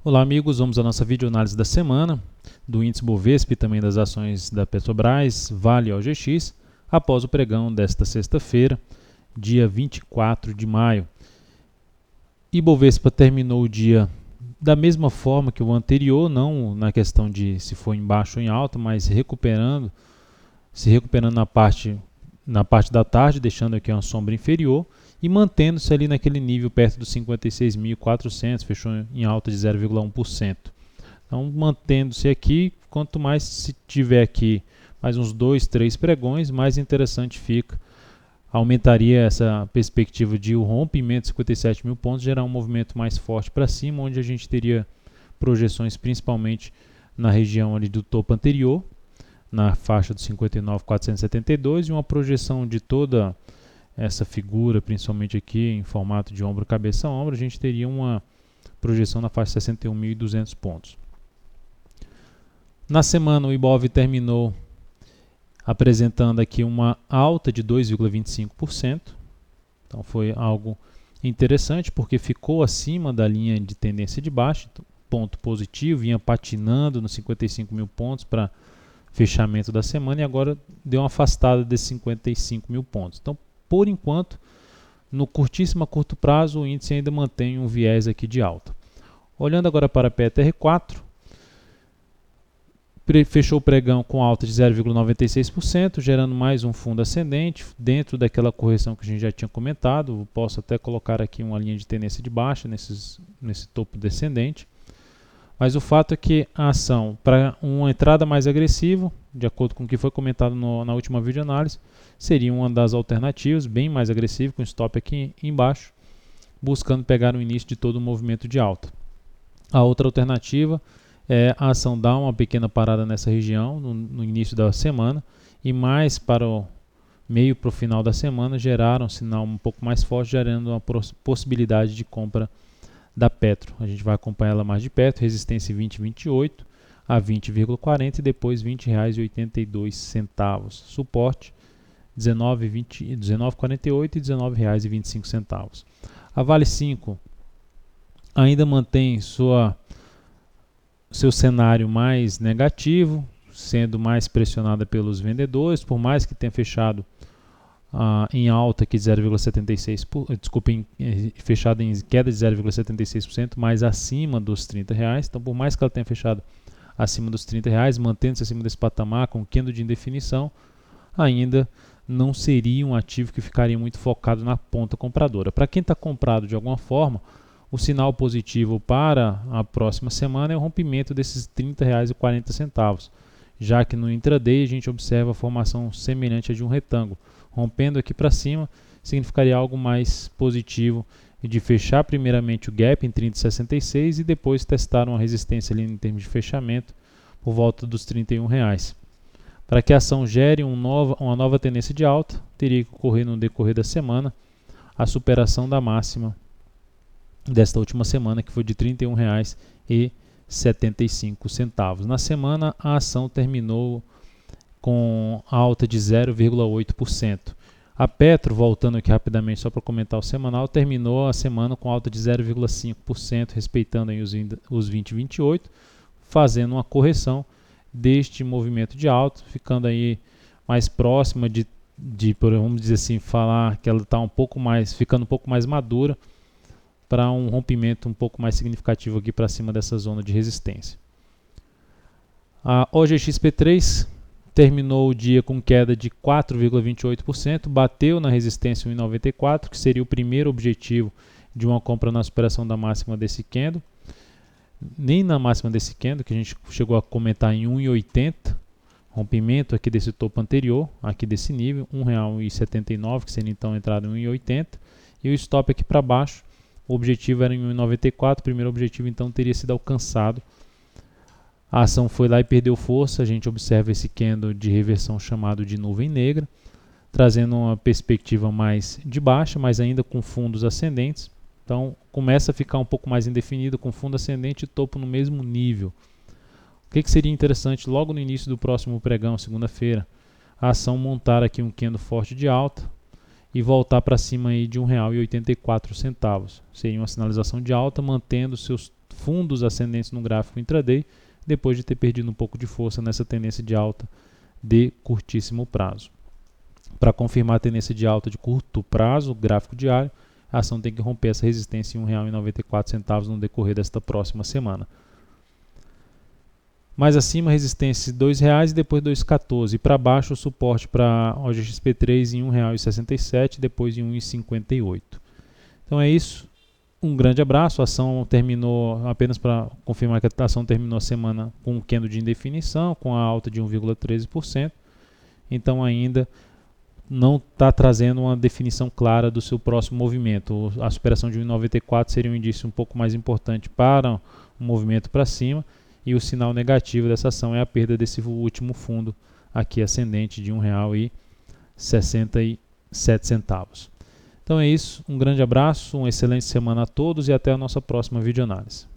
Olá amigos, vamos à nossa videoanálise da semana do índice Bovespa e também das ações da Petrobras, Vale e OGX, após o pregão desta sexta-feira, dia 24 de maio. Ibovespa terminou o dia da mesma forma que o anterior, não na questão de se foi em baixo ou em alta, mas se recuperando na parte da tarde, deixando aqui uma sombra inferior e mantendo-se ali naquele nível perto dos 56.400, fechou em alta de 0,1%. Então, mantendo-se aqui, quanto mais se tiver aqui mais uns 2, 3 pregões, mais interessante fica. Aumentaria essa perspectiva de o rompimento de 57 mil pontos, gerar um movimento mais forte para cima, onde a gente teria projeções principalmente na região ali do topo anterior, na faixa dos 59.472, e uma projeção de toda essa figura, principalmente aqui em formato de ombro, cabeça, ombro, a gente teria uma projeção na faixa de 61.200 pontos. Na semana o Ibov terminou apresentando aqui uma alta de 2,25%, então foi algo interessante porque ficou acima da linha de tendência de baixa, então, ponto positivo, vinha patinando nos 55 mil pontos para fechamento da semana e agora deu uma afastada desses 55 mil pontos. Então, por enquanto, no curtíssimo a curto prazo, o índice ainda mantém um viés aqui de alta. Olhando agora para a PTR4, fechou o pregão com alta de 0,96%, gerando mais um fundo ascendente, dentro daquela correção que a gente já tinha comentado. Eu posso até colocar aqui uma linha de tendência de baixa nesse topo descendente. Mas o fato é que a ação, para uma entrada mais agressiva, de acordo com o que foi comentado na última videoanálise, seria uma das alternativas, bem mais agressiva, com stop aqui embaixo, buscando pegar o início de todo o movimento de alta. A outra alternativa é a ação dar uma pequena parada nessa região no início da semana e mais para o meio para o final da semana gerar um sinal um pouco mais forte, gerando uma possibilidade de compra da Petro. A gente vai acompanhar ela mais de perto, resistência 20,28 a 20,40 e depois R$ 20,82. Suporte 19,48 e R$ 19,25. A Vale 5 ainda mantém seu cenário mais negativo, sendo mais pressionada pelos vendedores, por mais que tenha fechado em alta aqui de 0,76%, fechado em queda de 0,76%, mais acima dos R$30. Então, por mais que ela tenha fechado acima dos R$30, mantendo-se acima desse patamar, com candle de indefinição, ainda não seria um ativo que ficaria muito focado na ponta compradora. Para quem está comprado de alguma forma, o sinal positivo para a próxima semana é o rompimento desses R$30,40, já que no intraday a gente observa a formação semelhante a de um retângulo. Rompendo aqui para cima, significaria algo mais positivo de fechar primeiramente o gap em 30,66 e depois testar uma resistência ali em termos de fechamento por volta dos R$31. Para que a ação gere uma nova tendência de alta, teria que ocorrer no decorrer da semana a superação da máxima desta última semana, que foi de R$ 31,75. Na semana, a ação terminou com alta de 0,8%. A Petro, voltando aqui rapidamente só para comentar o semanal, terminou a semana com alta de 0,5%, respeitando aí os 20,28, fazendo uma correção deste movimento de alta, ficando aí mais próxima de vamos dizer assim, falar que ela está ficando um pouco mais madura para um rompimento um pouco mais significativo aqui para cima dessa zona de resistência. A OGXP3 terminou o dia com queda de 4,28%, bateu na resistência 1,94, que seria o primeiro objetivo de uma compra na superação da máxima desse candle. Nem na máxima desse candle, que a gente chegou a comentar em 1,80, rompimento aqui desse topo anterior, aqui desse nível, R$ 1,79, que seria então entrada em 1,80, e o stop aqui para baixo, o objetivo era em 1,94, o primeiro objetivo então teria sido alcançado. A ação foi lá e perdeu força, a gente observa esse candle de reversão chamado de nuvem negra, trazendo uma perspectiva mais de baixa, mas ainda com fundos ascendentes. Então começa a ficar um pouco mais indefinido, com fundo ascendente e topo no mesmo nível. O que seria interessante logo no início do próximo pregão, segunda-feira, a ação montar aqui um candle forte de alta e voltar para cima aí de R$ 1,84. Seria uma sinalização de alta, mantendo seus fundos ascendentes no gráfico intraday, depois de ter perdido um pouco de força nessa tendência de alta de curtíssimo prazo. Para confirmar a tendência de alta de curto prazo, gráfico diário, a ação tem que romper essa resistência em R$ 1,94 no decorrer desta próxima semana. Mais acima, resistência de R$ 2,00 e depois R$ 2,14. E para baixo, o suporte para OGXP3 em R$ 1,67 e depois em R$ 1,58. Então é isso. Um grande abraço. A ação terminou, apenas para confirmar que a ação terminou a semana com um candle de indefinição, com a alta de 1,13%. Então ainda não está trazendo uma definição clara do seu próximo movimento. A superação de 1,94 seria um indício um pouco mais importante para um movimento para cima, e o sinal negativo dessa ação é a perda desse último fundo aqui ascendente de R$ 1,67. Então é isso, um grande abraço, uma excelente semana a todos e até a nossa próxima videoanálise.